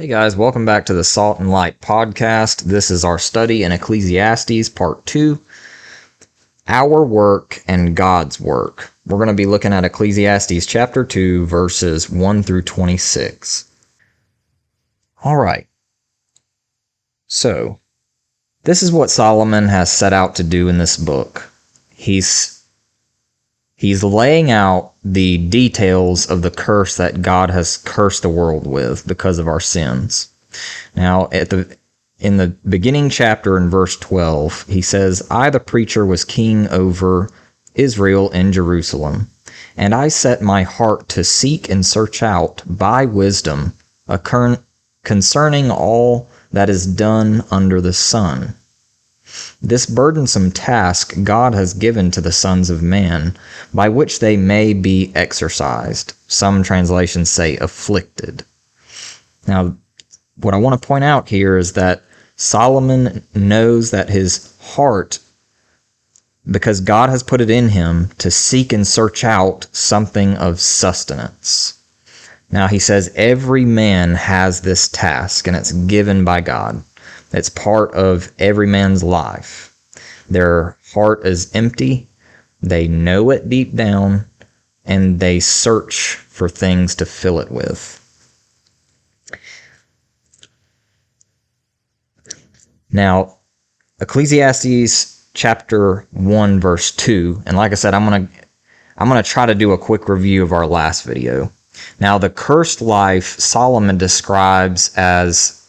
Hey guys, welcome back to the Salt and Light podcast. This is our study in Ecclesiastes part 2, Our Work and God's Work. We're going to be looking at Ecclesiastes chapter 2, verses 1 through 26. All right. So, this is what Solomon has set out to do in this book. He's laying out the details of the curse that God has cursed the world with because of our sins. Now, in the beginning chapter in verse 12, he says, I, the preacher, was king over Israel in Jerusalem, and I set my heart to seek and search out by wisdom concerning all that is done under the sun. This burdensome task God has given to the sons of man, by which they may be exercised. Some translations say afflicted. Now, what I want to point out here is that Solomon knows that his heart, because God has put it in him to seek and search out something of sustenance. Now, he says every man has this task, and it's given by God. It's part of every man's life. Their heart is empty. They know it deep down, and they search for things to fill it with. Now, Ecclesiastes chapter 1, verse 2, and like I said, I'm gonna try to do a quick review of our last video. Now, the cursed life Solomon describes as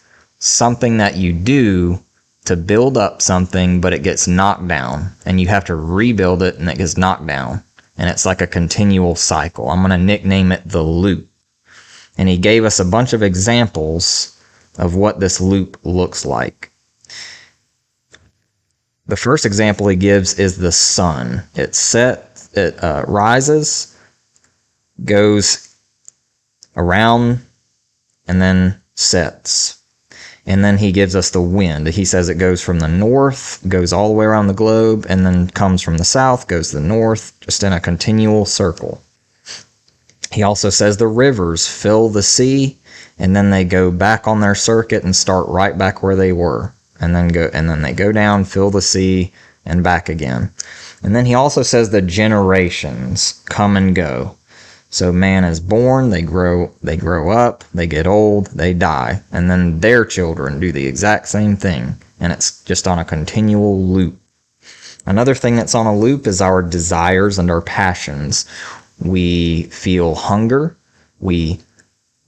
something that you do to build up something, but it gets knocked down, and you have to rebuild it, and it gets knocked down, and it's like a continual cycle. I'm going to nickname it the loop. And he gave us a bunch of examples of what this loop looks like. The first example he gives is the sun. It rises, goes around, and then sets. And then he gives us the wind. He says it goes from the north, goes all the way around the globe, and then comes from the south, goes to the north, just in a continual circle. He also says the rivers fill the sea, and then they go back on their circuit and start right back where they were. And then they go down, fill the sea, and back again. And then he also says the generations come and go. So man is born, they grow up, they get old, they die, and then their children do the exact same thing, and it's just on a continual loop. Another thing that's on a loop is our desires and our passions. We feel hunger, we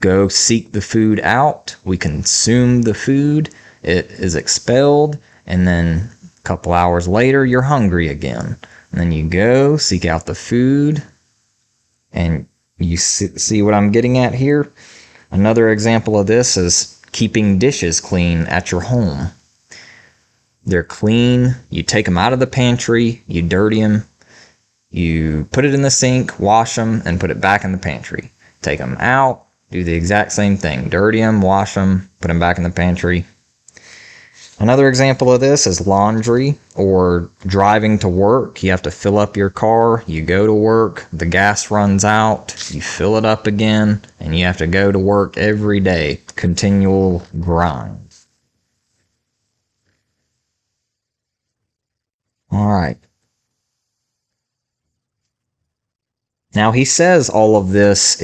go seek the food out, we consume the food, it is expelled, and then a couple hours later you're hungry again. And then you go seek out the food, and you see what I'm getting at here? Another example of this is keeping dishes clean at your home. They're clean. You take them out of the pantry, you dirty them, you put it in the sink, wash them, and put it back in the pantry. Take them out, do the exact same thing. Dirty them, wash them, put them back in the pantry. Another example of this is laundry or driving to work. You have to fill up your car, you go to work, the gas runs out, you fill it up again, and you have to go to work every day. Continual grind. All right. Now he says all of this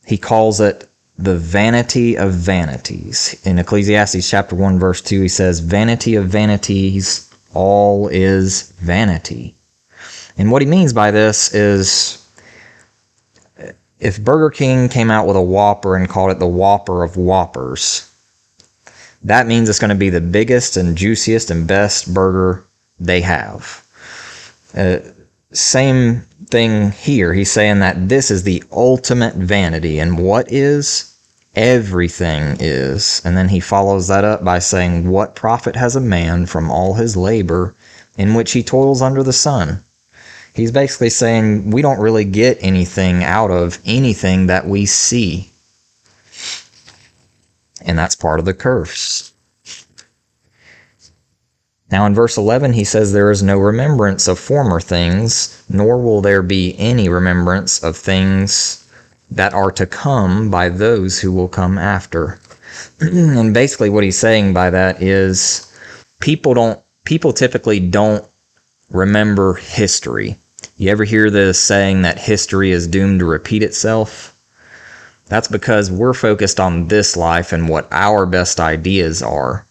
he calls it the vanity of vanities. In Ecclesiastes chapter 1, verse 2, he says, vanity of vanities, all is vanity. And what he means by this is, if Burger King came out with a Whopper and called it the Whopper of Whoppers, that means it's going to be the biggest and juiciest and best burger they have. Same thing here. He's saying that this is the ultimate vanity. And what is? Everything is. And then he follows that up by saying, what profit has a man from all his labor in which he toils under the sun? He's basically saying we don't really get anything out of anything that we see. And that's part of the curse. Now in verse 11, he says, there is no remembrance of former things, nor will there be any remembrance of things that are to come by those who will come after. And basically what he's saying by that is people typically don't remember history. You ever hear this saying that history is doomed to repeat itself? That's because we're focused on this life and what our best ideas are.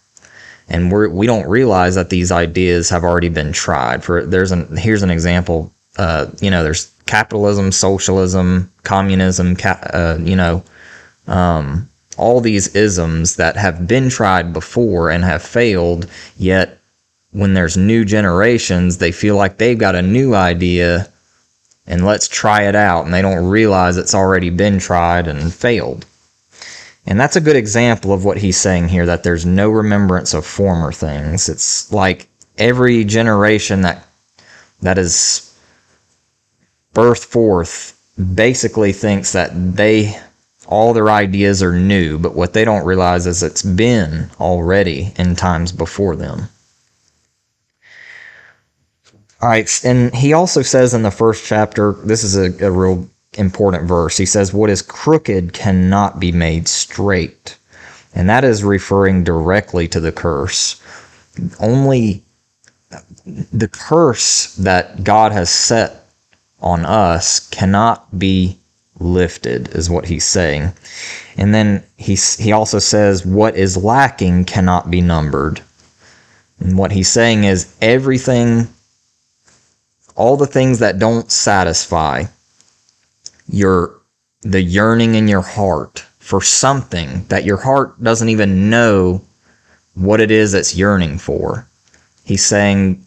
And we don't realize that these ideas have already been tried. Here's an example. There's capitalism, socialism, communism, all these isms that have been tried before and have failed, yet when there's new generations, they feel like they've got a new idea and let's try it out, and they don't realize it's already been tried and failed. And that's a good example of what he's saying here, that there's no remembrance of former things. It's like every generation that is birthed forth basically thinks that all their ideas are new, but what they don't realize is it's been already in times before them. All right, and he also says in the first chapter, this is a real important verse. He says, what is crooked cannot be made straight. And that is referring directly to the curse. Only the curse that God has set on us cannot be lifted, is what he's saying. And then he also says, what is lacking cannot be numbered. And what he's saying is everything, all the things that don't satisfy the yearning in your heart for something that your heart doesn't even know what it is it's yearning for. He's saying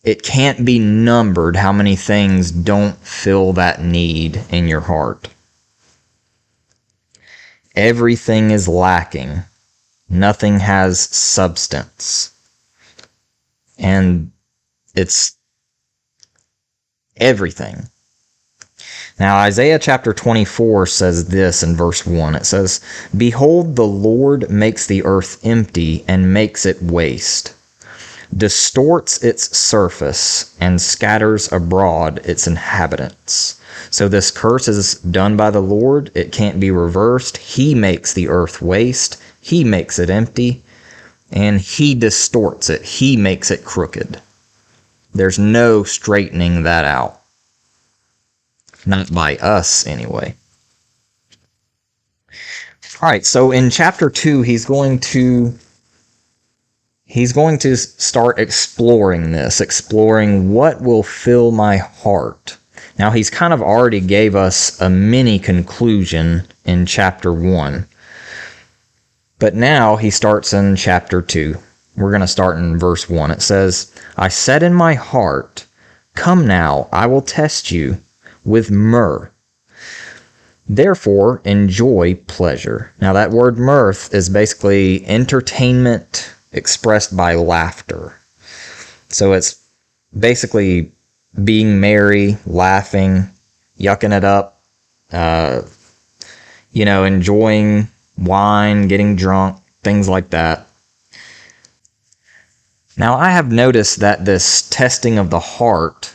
it can't be numbered how many things don't fill that need in your heart. Everything is lacking. Nothing has substance. And it's everything. Now, Isaiah chapter 24 says this in verse 1. It says, behold, the Lord makes the earth empty and makes it waste, distorts its surface, and scatters abroad its inhabitants. So this curse is done by the Lord. It can't be reversed. He makes the earth waste. He makes it empty, and he distorts it. He makes it crooked. There's no straightening that out. Not by us, anyway. All right, so in chapter 2, he's going to start exploring what will fill my heart. Now, he's kind of already gave us a mini conclusion in chapter 1. But now he starts in chapter 2. We're going to start in verse 1. It says, I said in my heart, come now, I will test you with myrrh. Therefore, enjoy pleasure. Now, that word mirth is basically entertainment expressed by laughter. So it's basically being merry, laughing, yucking it up, enjoying wine, getting drunk, things like that. Now, I have noticed that this testing of the heart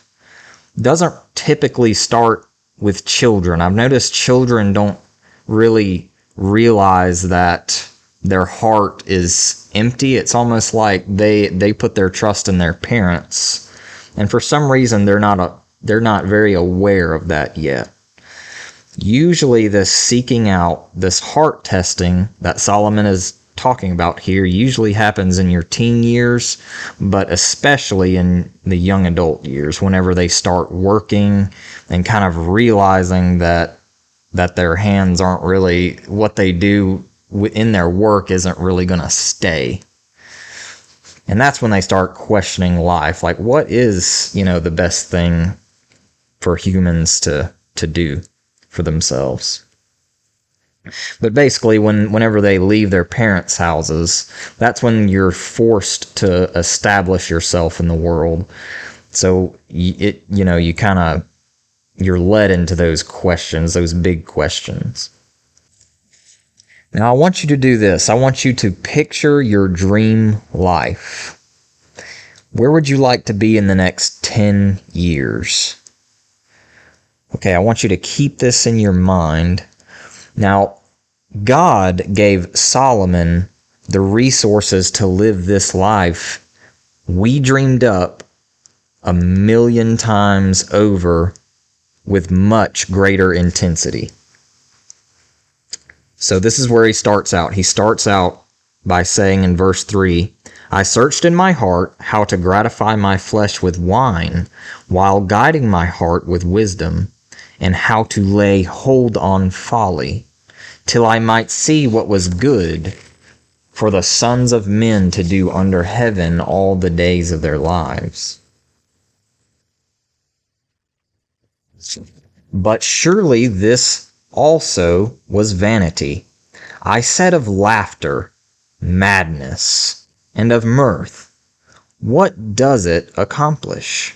doesn't typically start with children. I've noticed children don't really realize that their heart is empty. It's almost like they put their trust in their parents, and for some reason they're not very aware of that yet. Usually this seeking out, this heart testing that Solomon is talking about here usually happens in your teen years, but especially in the young adult years, whenever they start working and kind of realizing that their hands aren't really, what they do in their work isn't really going to stay. And that's when they start questioning life, like what is, the best thing for humans to do for themselves. But basically, whenever they leave their parents' houses, that's when you're forced to establish yourself in the world. So you're led into those questions, those big questions. Now, I want you to do this. I want you to picture your dream life. Where would you like to be in the next 10 years? Okay, I want you to keep this in your mind. Now, God gave Solomon the resources to live this life we dreamed up 1,000,000 times over with much greater intensity. So this is where he starts out. He starts out by saying in verse 3, I searched in my heart how to gratify my flesh with wine, while guiding my heart with wisdom, and how to lay hold on folly, till I might see what was good for the sons of men to do under heaven all the days of their lives. But surely this also was vanity. I said of laughter, madness, and of mirth, what does it accomplish?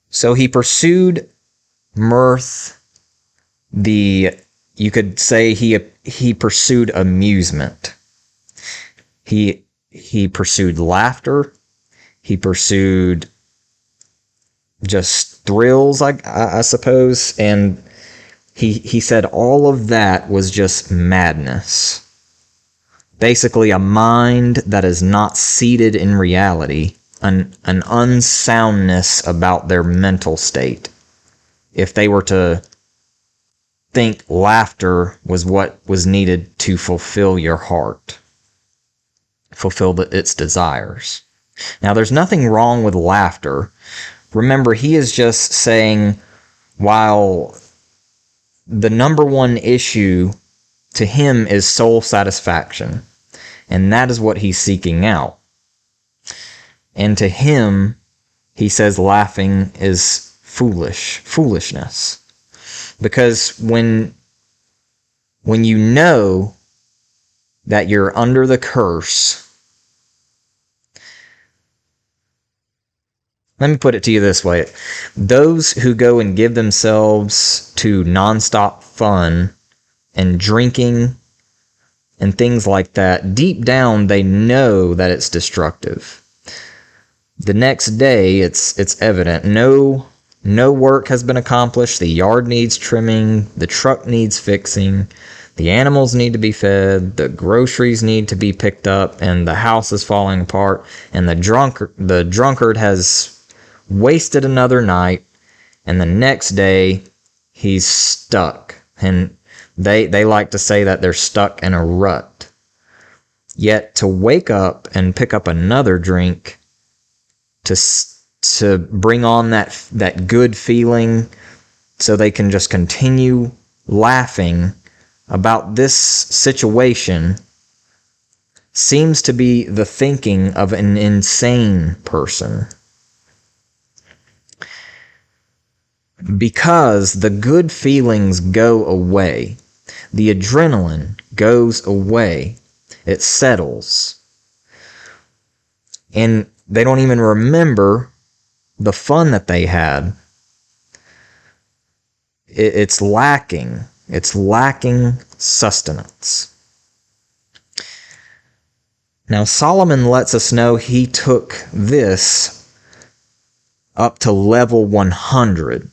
So he pursued mirth, you could say he pursued amusement. He pursued laughter. He pursued just thrills, I suppose. And he said all of that was just madness. Basically, a mind that is not seated in reality, an unsoundness about their mental state. If they were to think laughter was what was needed to fulfill your heart, fulfill its desires. Now, there's nothing wrong with laughter. Remember, he is just saying, while the number one issue to him is soul satisfaction, and that is what he's seeking out. And to him, he says laughing is foolishness. Because when you know that you're under the curse, let me put it to you this way. Those who go and give themselves to nonstop fun and drinking and things like that, deep down they know that it's destructive. The next day, it's evident. No work has been accomplished. The yard needs trimming. The truck needs fixing. The animals need to be fed. The groceries need to be picked up. And the house is falling apart. And the drunkard has wasted another night. And the next day, he's stuck. And they like to say that they're stuck in a rut. Yet to wake up and pick up another drink to bring on that good feeling so they can just continue laughing about this situation seems to be the thinking of an insane person. Because the good feelings go away. The adrenaline goes away. It settles. And they don't even remember the fun that they had. It's lacking. It's lacking sustenance. Now, Solomon lets us know he took this up to level 100.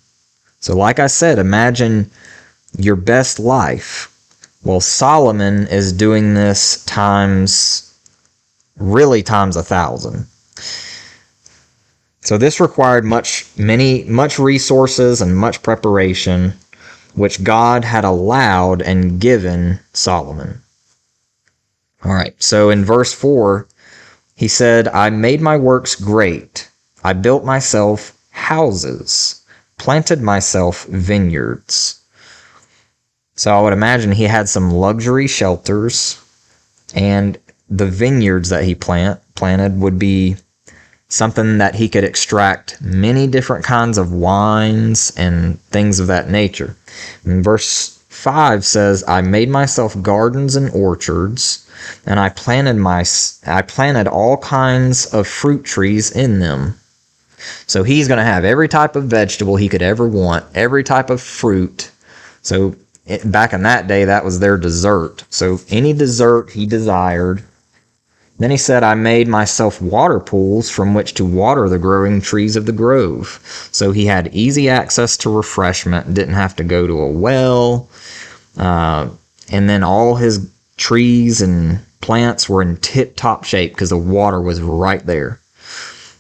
So like I said, imagine your best life. Well, Solomon is doing this times 1,000. So this required much resources and much preparation, which God had allowed and given Solomon. All right, so in verse 4, he said, I made my works great. I built myself houses, planted myself vineyards. So I would imagine he had some luxury shelters, and the vineyards that he planted would be something that he could extract many different kinds of wines and things of that nature. And verse 5 says, I made myself gardens and orchards, and I planted all kinds of fruit trees in them. So he's going to have every type of vegetable he could ever want, every type of fruit. So back in that day, that was their dessert. So any dessert he desired, Then he said, I made myself water pools from which to water the growing trees of the grove. So he had easy access to refreshment, didn't have to go to a well. And then all his trees and plants were in tip-top shape because the water was right there.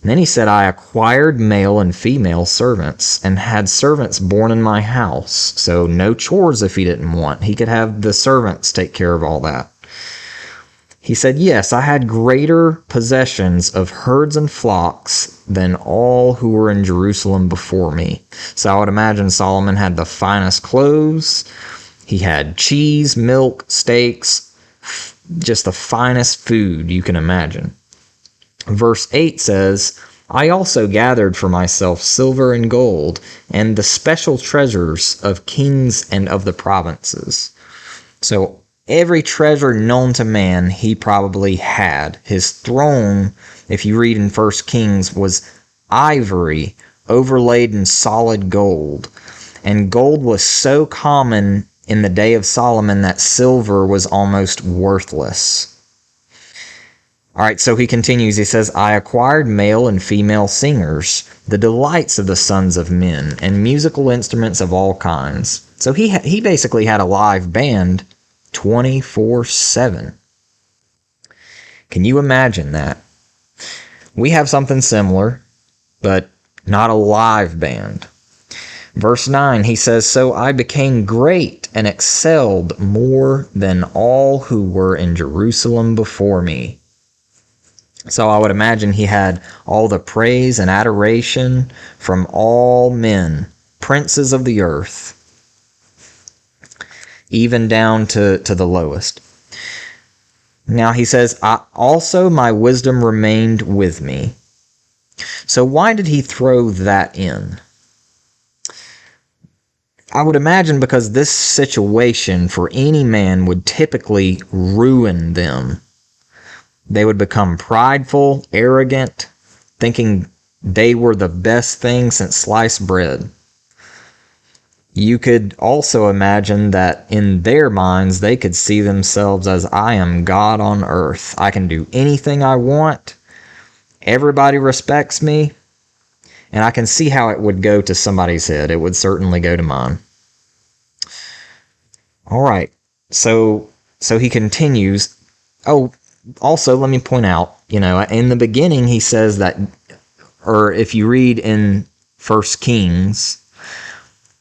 And then he said, I acquired male and female servants and had servants born in my house. So no chores if he didn't want. He could have the servants take care of all that. He said, yes, I had greater possessions of herds and flocks than all who were in Jerusalem before me. So I would imagine Solomon had the finest clothes. He had cheese, milk, steaks, just the finest food you can imagine. Verse 8 says, I also gathered for myself silver and gold and the special treasures of kings and of the provinces. So every treasure known to man he probably had. His throne, if you read in 1 Kings, was ivory overlaid in solid gold. And gold was so common in the day of Solomon that silver was almost worthless. All right, so he continues. He says, I acquired male and female singers, the delights of the sons of men, and musical instruments of all kinds. So he basically had a live band 24/7. Can you imagine that? We have something similar, but not a live band. Verse 9, he says, so I became great and excelled more than all who were in Jerusalem before me. So I would imagine he had all the praise and adoration from all men, princes of the earth, even down to the lowest. Now he says, also my wisdom remained with me. So why did he throw that in? I would imagine because this situation for any man would typically ruin them. They would become prideful, arrogant, thinking they were the best thing since sliced bread. You could also imagine that in their minds, they could see themselves as, I am God on earth. I can do anything I want. Everybody respects me. And I can see how it would go to somebody's head. It would certainly go to mine. All right. So he continues. Oh, also, let me point out, in the beginning, he says that, or if you read in 1 Kings,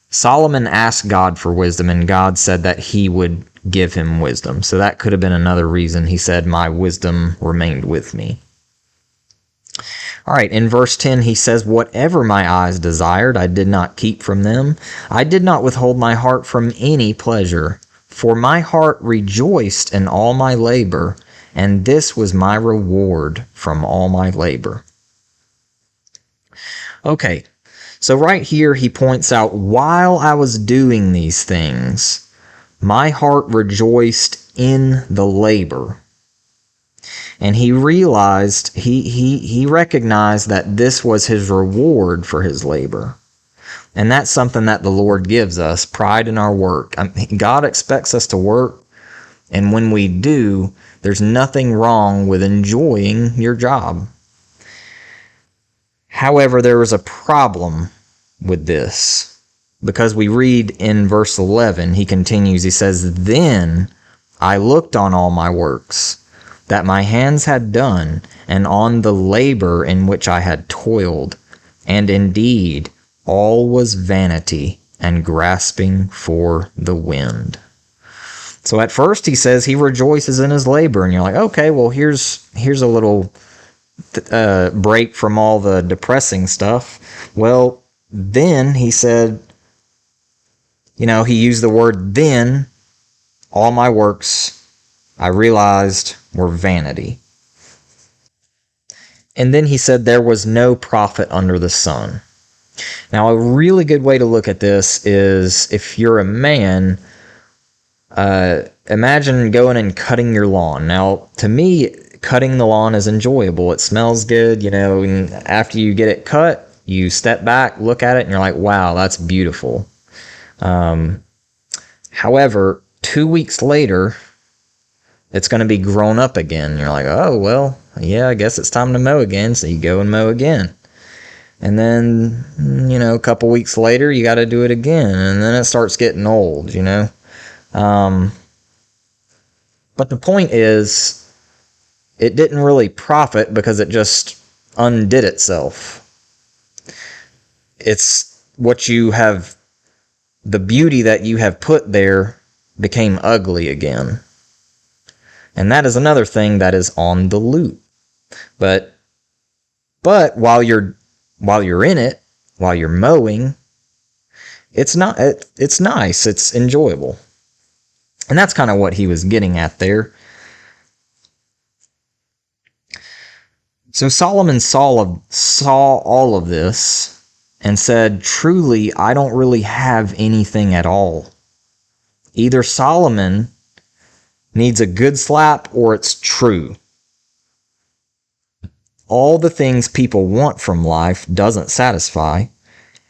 Solomon asked God for wisdom, and God said that he would give him wisdom. So that could have been another reason he said, my wisdom remained with me. All right, in verse 10, he says, whatever my eyes desired, I did not keep from them. I did not withhold my heart from any pleasure, for my heart rejoiced in all my labor, and this was my reward from all my labor. Okay, so right here he points out, while I was doing these things, my heart rejoiced in the labor. And he realized, he recognized that this was his reward for his labor. And that's something that the Lord gives us, pride in our work. God expects us to work, and when we do, there's nothing wrong with enjoying your job. However, there was a problem with this, because we read in verse 11, he continues, he says, then I looked on all my works that my hands had done, and on the labor in which I had toiled, and indeed all was vanity and grasping for the wind. So at first he says he rejoices in his labor, and you're like, okay, well here's a little break from all the depressing stuff. Well, then he said, he used the word then, all my works I realized were vanity. And then he said there was no profit under the sun. Now, a really good way to look at this is if you're a man, imagine going and cutting your lawn. Now, to me, cutting the lawn is enjoyable. It smells good, and after you get it cut, you step back, look at it, and you're like, wow, that's beautiful. However, 2 weeks later, it's going to be grown up again. You're like, oh, well, yeah, I guess it's time to mow again. So you go and mow again. And then, a couple weeks later, you got to do it again. And then it starts getting old, But the point is, it didn't really profit because it just undid itself. It's what you have, the beauty that you have put there became ugly again. And that is another thing that is on the loop. But while you're in it, while you're mowing, it's nice, it's enjoyable. And that's kind of what he was getting at there. So Solomon saw all of this and said, truly, I don't really have anything at all. Either Solomon needs a good slap or it's true. All the things people want from life doesn't satisfy.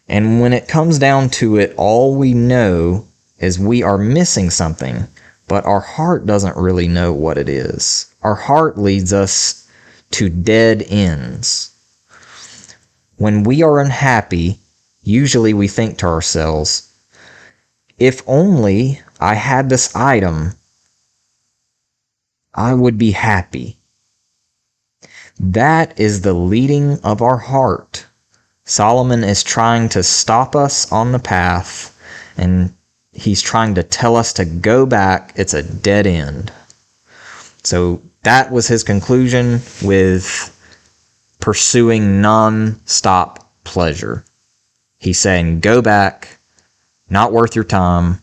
And when it comes down to it, all we know is we are missing something, but our heart doesn't really know what it is. Our heart leads us to dead ends. When we are unhappy, usually we think to ourselves, if only I had this item, I would be happy. That is the leading of our heart. Solomon is trying to stop us on the path, and he's trying to tell us to go back. It's a dead end. So that was his conclusion with pursuing non-stop pleasure. He's saying, go back, not worth your time,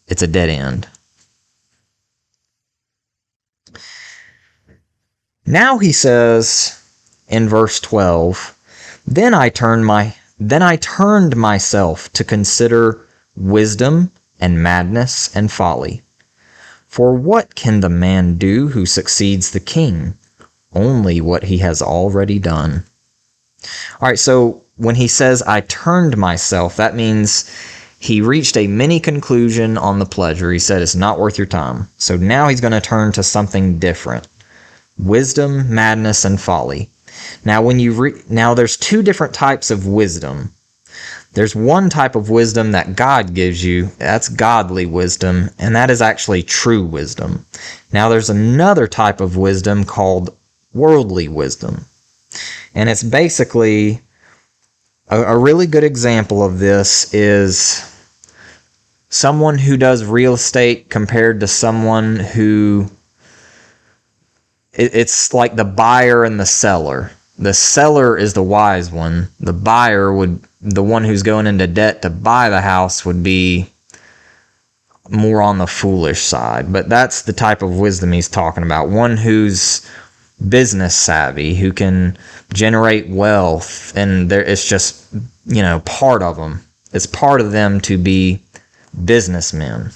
it's a dead end. Now he says in verse 12, Then I turned myself to consider wisdom and madness and folly. For what can the man do who succeeds the king? Only what he has already done. All right, so when he says, I turned myself, that means he reached a mini conclusion on the pleasure. He said, it's not worth your time. So now he's going to turn to something different. Wisdom, madness, and folly. Now, now there's two different types of wisdom. There's one type of wisdom that God gives you. That's godly wisdom, and that is actually true wisdom. Now, there's another type of wisdom called worldly wisdom. And it's basically, a really good example of this is someone who does real estate compared to someone who, it's like the buyer and the seller. The seller is the wise one. The buyer the one who's going into debt to buy the house would be more on the foolish side. But that's the type of wisdom he's talking about. One who's business savvy, who can generate wealth, and it's just, part of them. It's part of them to be businessmen.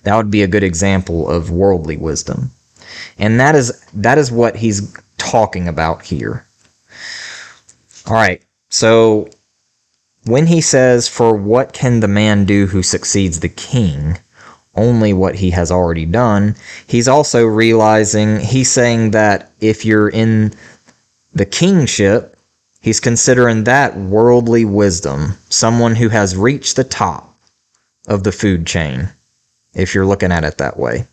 That would be a good example of worldly wisdom. And that is what he's talking about here. All right, so when he says, for what can the man do who succeeds the king? Only what he has already done. He's also he's saying that if you're in the kingship, he's considering that worldly wisdom, someone who has reached the top of the food chain, if you're looking at it that way.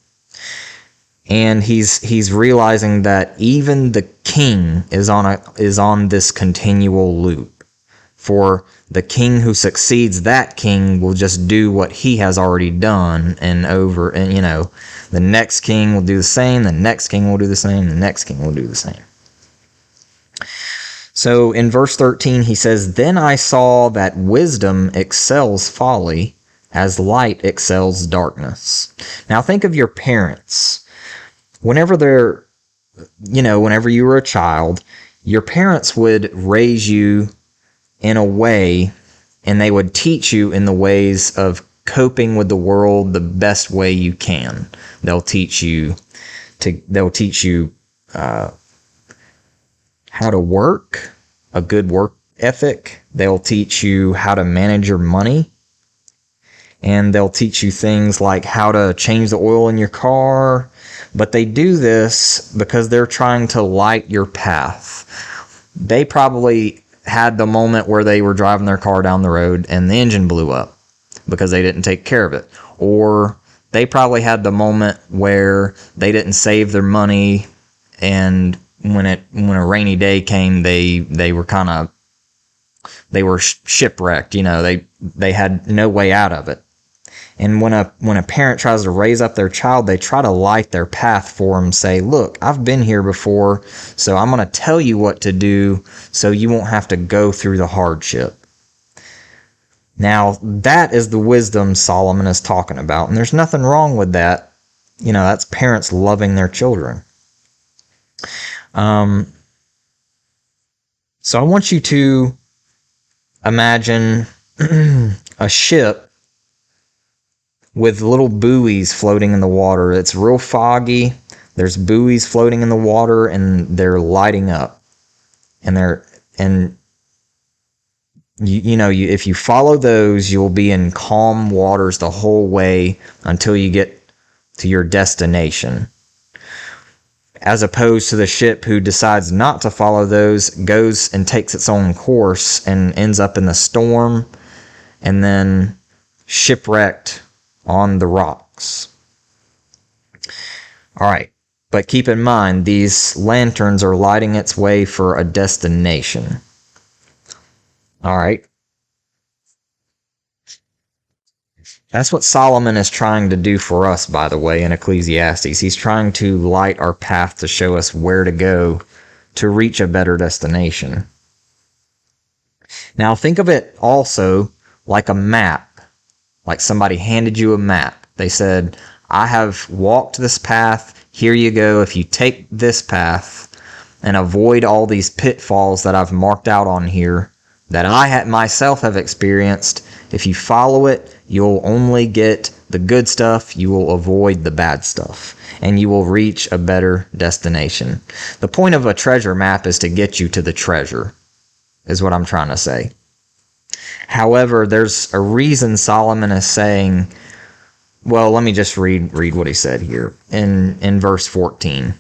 And he's realizing that even the king is on this continual loop. For the king who succeeds that king will just do what he has already done and the next king will do the same, the next king will do the same, the next king will do the same. So in verse 13 he says, Then I saw that wisdom excels folly as light excels darkness. Now think of your parents. Whenever you were a child, your parents would raise you in a way, and they would teach you in the ways of coping with the world the best way you can. They'll teach you how to work, a good work ethic. They'll teach you how to manage your money. and they'll teach you things like how to change the oil in your car. But they do this because they're trying to light your path. They probably had the moment where they were driving their car down the road and the engine blew up because they didn't take care of it. Or they probably had the moment where they didn't save their money, and when a rainy day came, they were shipwrecked. They had no way out of it. And when a parent tries to raise up their child, they try to light their path for them, say, look, I've been here before, so I'm going to tell you what to do so you won't have to go through the hardship. Now, that is the wisdom Solomon is talking about, and there's nothing wrong with that. That's parents loving their children. So I want you to imagine a ship with little buoys floating in the water. It's real foggy. There's buoys floating in the water, and they're lighting up. If you follow those, you'll be in calm waters the whole way until you get to your destination. As opposed to the ship who decides not to follow those, goes and takes its own course and ends up in the storm and then shipwrecked on the rocks. All right, but keep in mind, these lanterns are lighting its way for a destination. All right. That's what Solomon is trying to do for us, by the way, in Ecclesiastes. He's trying to light our path to show us where to go to reach a better destination. Now, think of it also like a map. Like somebody handed you a map. They said, I have walked this path. Here you go. If you take this path and avoid all these pitfalls that I've marked out on here that I myself have experienced, if you follow it, you'll only get the good stuff. You will avoid the bad stuff, and you will reach a better destination. The point of a treasure map is to get you to the treasure, is what I'm trying to say. However, there's a reason Solomon is saying, well, let me just read what he said here in verse 14.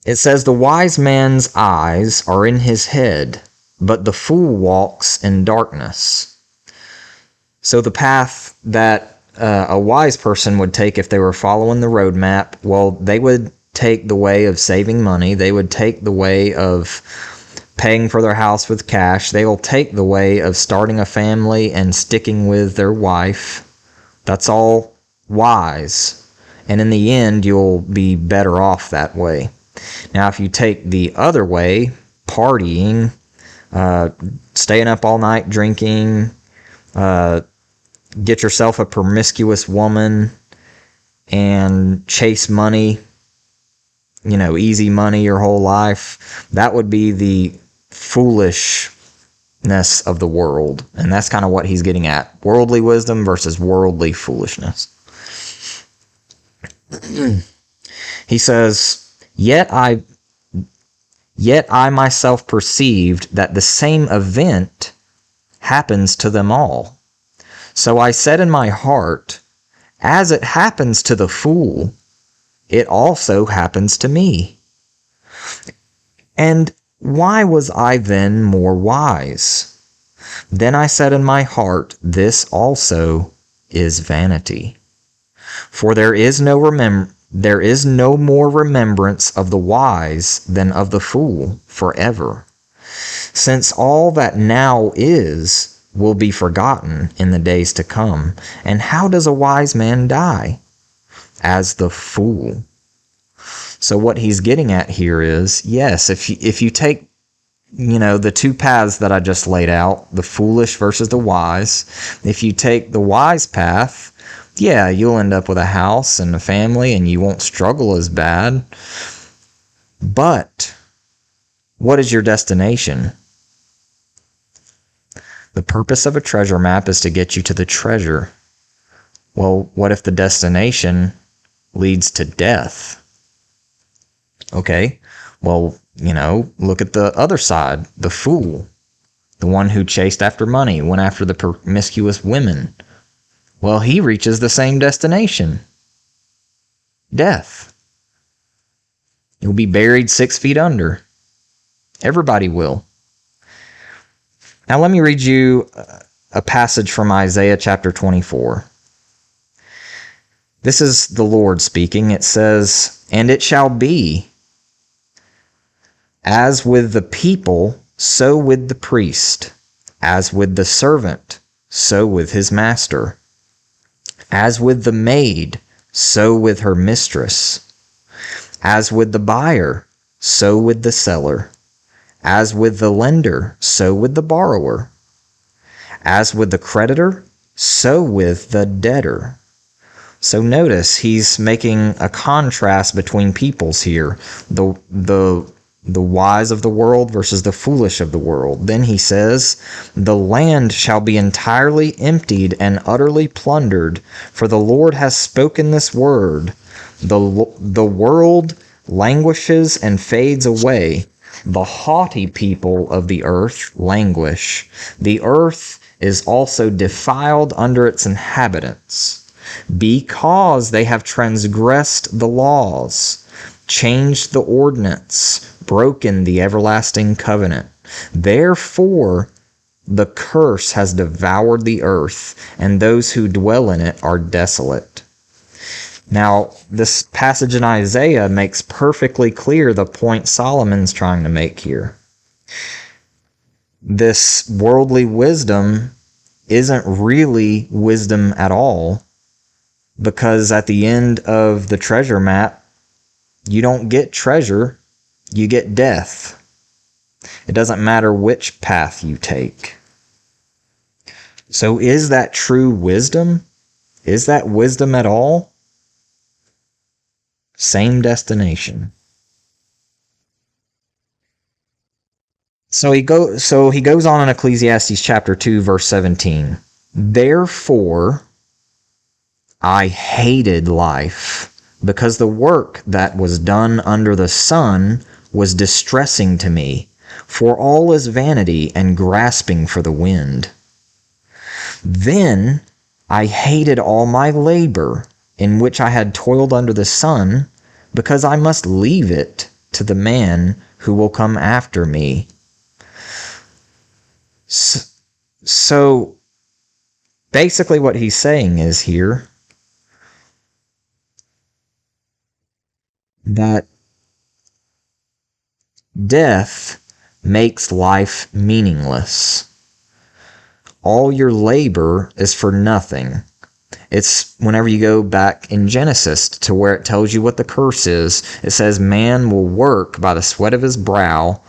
It says, the wise man's eyes are in his head, but the fool walks in darkness. So the path that a wise person would take if they were following the roadmap, well, they would take the way of saving money. They would take the way of paying for their house with cash. They will take the way of starting a family and sticking with their wife. That's all wise. And in the end, you'll be better off that way. Now, if you take the other way, partying, staying up all night drinking, get yourself a promiscuous woman and chase money, easy money your whole life, that would be the foolishness of the world. And that's kind of what he's getting at. Worldly wisdom versus worldly foolishness. He says, Yet I myself perceived that the same event happens to them all. So I said in my heart, as it happens to the fool, it also happens to me. And why was I then more wise? Then I said in my heart, this also is vanity. For there is no more remembrance of the wise than of the fool forever. Since all that now is will be forgotten in the days to come. And how does a wise man die? As the fool. So what he's getting at here is, yes, if you take, the two paths that I just laid out, the foolish versus the wise, if you take the wise path, yeah, you'll end up with a house and a family and you won't struggle as bad. But what is your destination? The purpose of a treasure map is to get you to the treasure. Well, what if the destination leads to death? Okay, well, look at the other side, the fool. The one who chased after money, went after the promiscuous women. Well, he reaches the same destination. Death. He'll be buried 6 feet under. Everybody will. Now let me read you a passage from Isaiah chapter 24. This is the Lord speaking. It says, "And it shall be, as with the people, so with the priest, as with the servant, so with his master, as with the maid, so with her mistress, as with the buyer, so with the seller, as with the lender, so with the borrower, as with the creditor, so with the debtor." So notice he's making a contrast between peoples here, the wise of the world versus the foolish of the world. Then he says, "The land shall be entirely emptied and utterly plundered, for the Lord has spoken this word. The world languishes and fades away. The haughty people of the earth languish. The earth is also defiled under its inhabitants, because they have transgressed the laws, changed the ordinance, broken the everlasting covenant. Therefore, the curse has devoured the earth, and those who dwell in it are desolate." Now, this passage in Isaiah makes perfectly clear the point Solomon's trying to make here. This worldly wisdom isn't really wisdom at all, because at the end of the treasure map, you don't get treasure, you get death. It doesn't matter which path you take. So is that true wisdom? Is that wisdom at all? Same destination. So he goes on in Ecclesiastes chapter 2, verse 17. "Therefore I hated life, because the work that was done under the sun was distressing to me, for all is vanity and grasping for the wind. Then I hated all my labor, in which I had toiled under the sun, because I must leave it to the man who will come after me." So basically what he's saying is here that death makes life meaningless. All your labor is for nothing. It's whenever you go back in Genesis to where it tells you what the curse is. It says man will work by the sweat of his brow.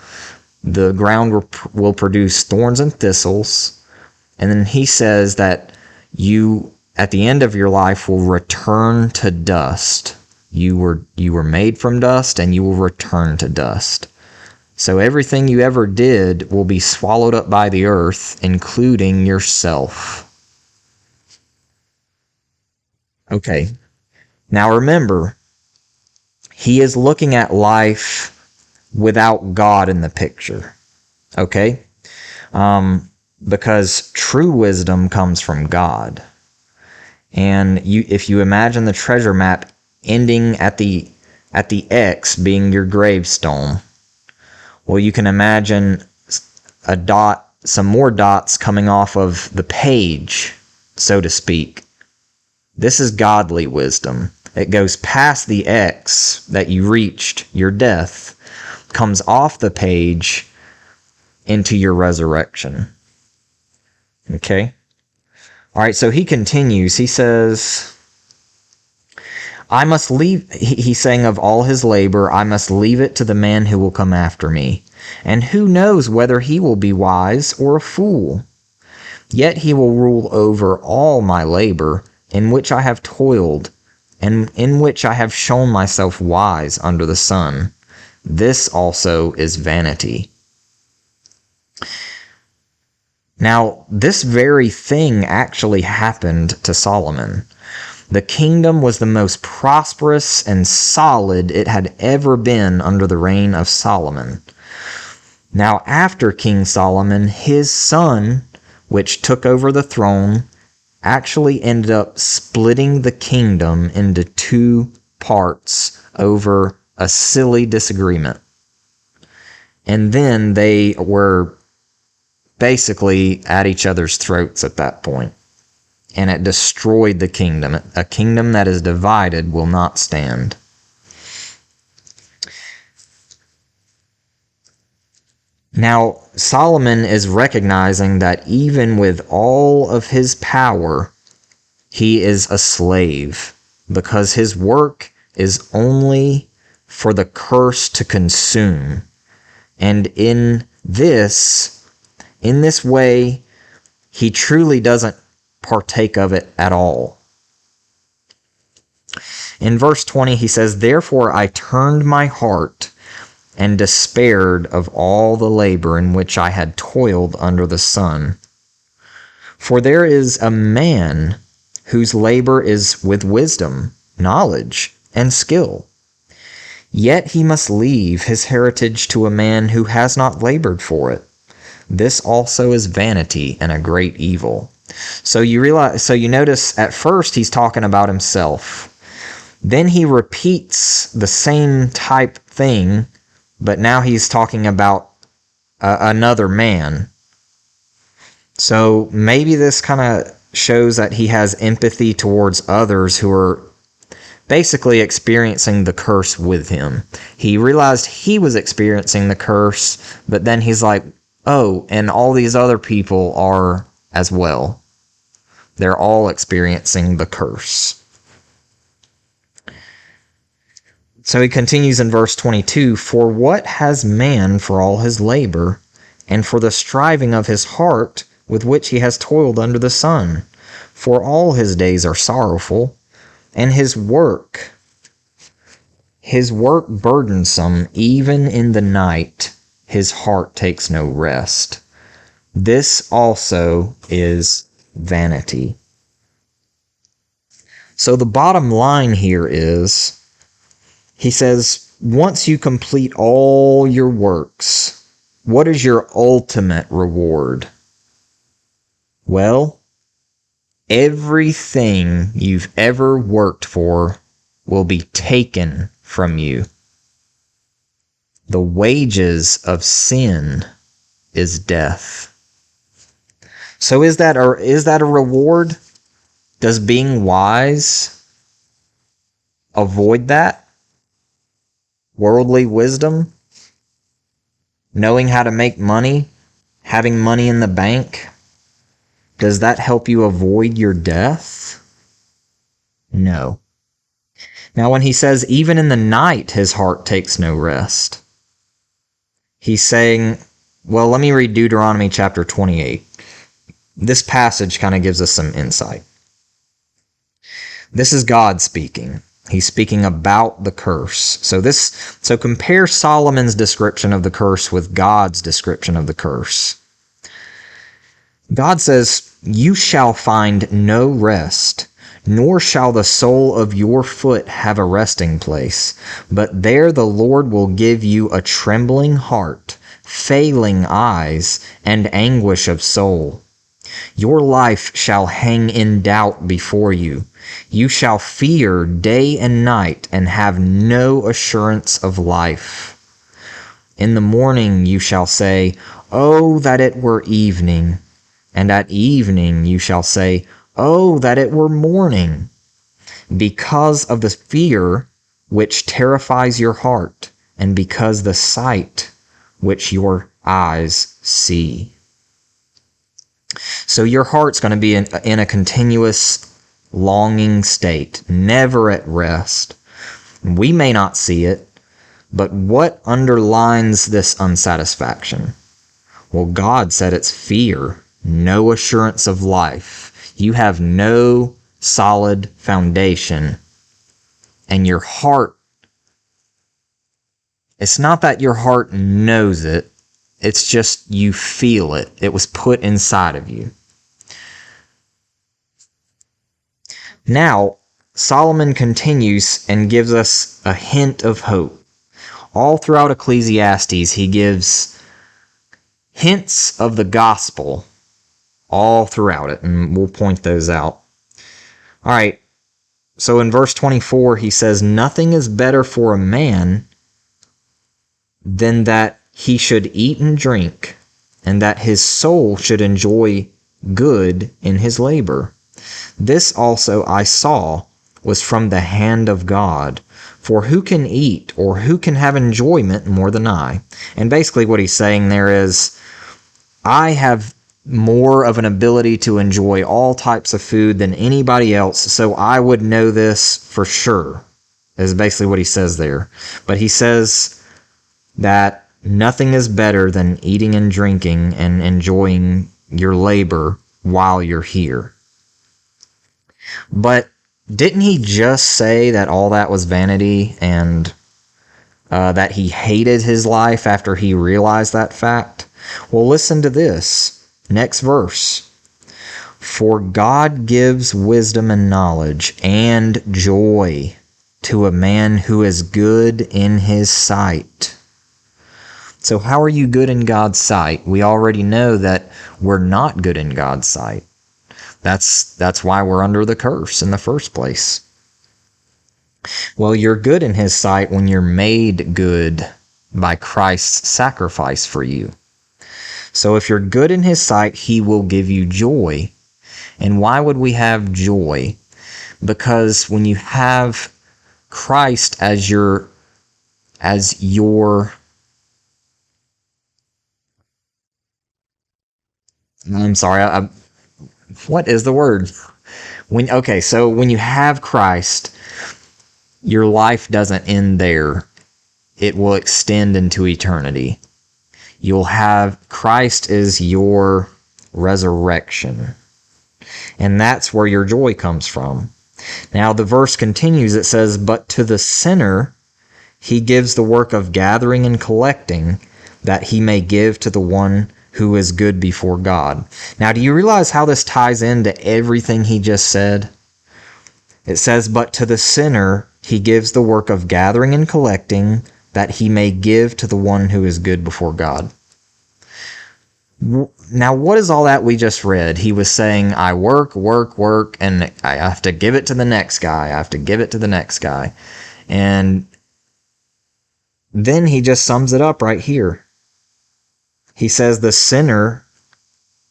The ground will produce thorns and thistles. And then he says that you, at the end of your life, will return to dust. You were made from dust, and you will return to dust. So everything you ever did will be swallowed up by the earth, including yourself. Okay. Now remember, he is looking at life without God in the picture. Okay? Because true wisdom comes from God. And if you imagine the treasure map ending at the X being your gravestone, well, you can imagine some more dots coming off of the page, so to speak. This is godly wisdom. It goes past the X that you reached, your death, comes off the page into your resurrection. Okay? All right, so he continues. He says, I must leave, he's saying of all his labor, I must leave it to the man who will come after me. And who knows whether he will be wise or a fool? Yet he will rule over all my labor, in which I have toiled, and in which I have shown myself wise under the sun. This also is vanity. Now, this very thing actually happened to Solomon. The kingdom was the most prosperous and solid it had ever been under the reign of Solomon. Now after King Solomon, his son, which took over the throne, actually ended up splitting the kingdom into two parts over a silly disagreement. And then they were basically at each other's throats at that point. And it destroyed the kingdom. A kingdom that is divided will not stand. Now, Solomon is recognizing that even with all of his power, he is a slave, because his work is only for the curse to consume. And in this way, he truly doesn't partake of it at all. In verse 20, he says, "Therefore I turned my heart and despaired of all the labor in which I had toiled under the sun. For there is a man whose labor is with wisdom, knowledge, and skill. Yet he must leave his heritage to a man who has not labored for it. This also is vanity and a great evil." So you notice at first he's talking about himself. Then he repeats the same type thing, but now he's talking about another man. So maybe this kind of shows that he has empathy towards others who are basically experiencing the curse with him. He realized he was experiencing the curse, but then he's like, oh, and all these other people are as well. They're all experiencing the curse. So he continues in verse 22, "For what has man for all his labor, and for the striving of his heart with which he has toiled under the sun? For all his days are sorrowful, and his work burdensome. Even in the night his heart takes no rest. This also is vanity." So the bottom line here is, he says, once you complete all your works, what is your ultimate reward? Well, everything you've ever worked for will be taken from you. The wages of sin is death. So is that a reward? Does being wise avoid that? Worldly wisdom? Knowing how to make money? Having money in the bank? Does that help you avoid your death? No. Now when he says, even in the night his heart takes no rest, he's saying, well, let me read Deuteronomy chapter 28. This passage kind of gives us some insight. This is God speaking. He's speaking about the curse. So compare Solomon's description of the curse with God's description of the curse. God says, "You shall find no rest, nor shall the sole of your foot have a resting place. But there the Lord will give you a trembling heart, failing eyes, and anguish of soul. Your life shall hang in doubt before you. You shall fear day and night and have no assurance of life. In the morning you shall say, 'Oh, that it were evening!' And at evening you shall say, 'Oh, that it were morning!' Because of the fear which terrifies your heart, and because the sight which your eyes see." So your heart's going to be in a continuous longing state, never at rest. We may not see it, but what underlines this unsatisfaction? Well, God said it's fear, no assurance of life. You have no solid foundation. And your heart, it's not that your heart knows it, it's just you feel it. It was put inside of you. Now, Solomon continues and gives us a hint of hope. All throughout Ecclesiastes, he gives hints of the gospel all throughout it, and we'll point those out. All right, so in verse 24, he says, "Nothing is better for a man than that he should eat and drink, and that his soul should enjoy good in his labor. This also I saw was from the hand of God. For who can eat or who can have enjoyment more than I?" And basically what he's saying there is, I have more of an ability to enjoy all types of food than anybody else, so I would know this for sure, is basically what he says there. But he says that nothing is better than eating and drinking and enjoying your labor while you're here. But didn't he just say that all that was vanity and that he hated his life after he realized that fact? Well, listen to this. Next verse. "For God gives wisdom and knowledge and joy to a man who is good in his sight." So how are you good in God's sight? We already know that we're not good in God's sight. That's why we're under the curse in the first place. Well, you're good in his sight when you're made good by Christ's sacrifice for you. So if you're good in his sight, he will give you joy. And why would we have joy? Because when you have Christ as your I'm sorry, what is the word? So when you have Christ, your life doesn't end there. It will extend into eternity. You'll have Christ is your resurrection. And that's where your joy comes from. Now the verse continues, it says, "But to the sinner he gives the work of gathering and collecting, that he may give to the one who is good before God." Now, do you realize how this ties into everything he just said? It says, "But to the sinner he gives the work of gathering and collecting, that he may give to the one who is good before God." Now, what is all that we just read? He was saying, I work, and I have to give it to the next guy. I have to give it to the next guy. And then he just sums it up right here. He says the sinner,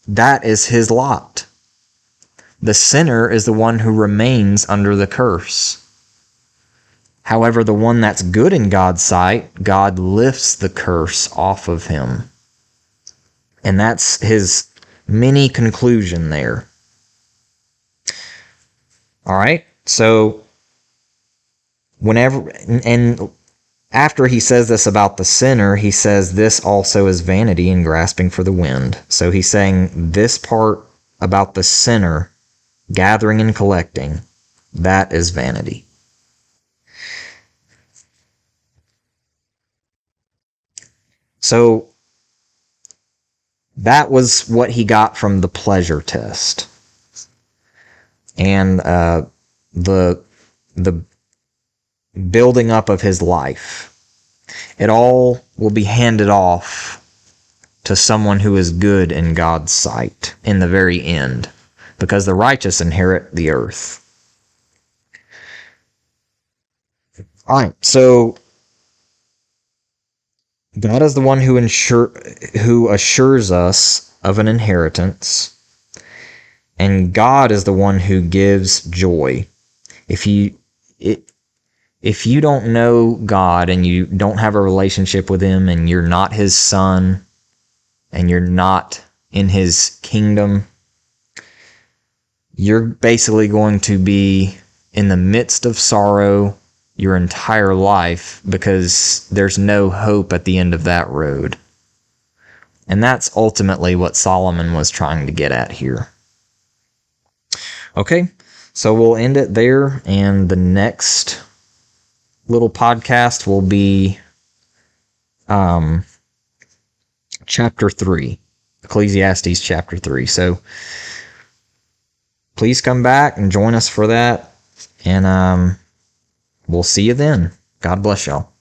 that is his lot. The sinner is the one who remains under the curse. However, the one that's good in God's sight, God lifts the curse off of him. And that's his mini conclusion there. All right, so after he says this about the sinner, he says this also is vanity and grasping for the wind. So he's saying this part about the sinner, gathering and collecting, that is vanity. So that was what he got from the pleasure test. And the building up of his life. It all will be handed off to someone who is good in God's sight in the very end, because the righteous inherit the earth. All right, so God is the one who assures us of an inheritance, and God is the one who gives joy. If you don't know God and you don't have a relationship with him and you're not his son and you're not in his kingdom, you're basically going to be in the midst of sorrow your entire life, because there's no hope at the end of that road. And that's ultimately what Solomon was trying to get at here. Okay, so we'll end it there, and the next little podcast will be chapter 3, Ecclesiastes chapter 3. So please come back and join us for that, and we'll see you then. God bless y'all.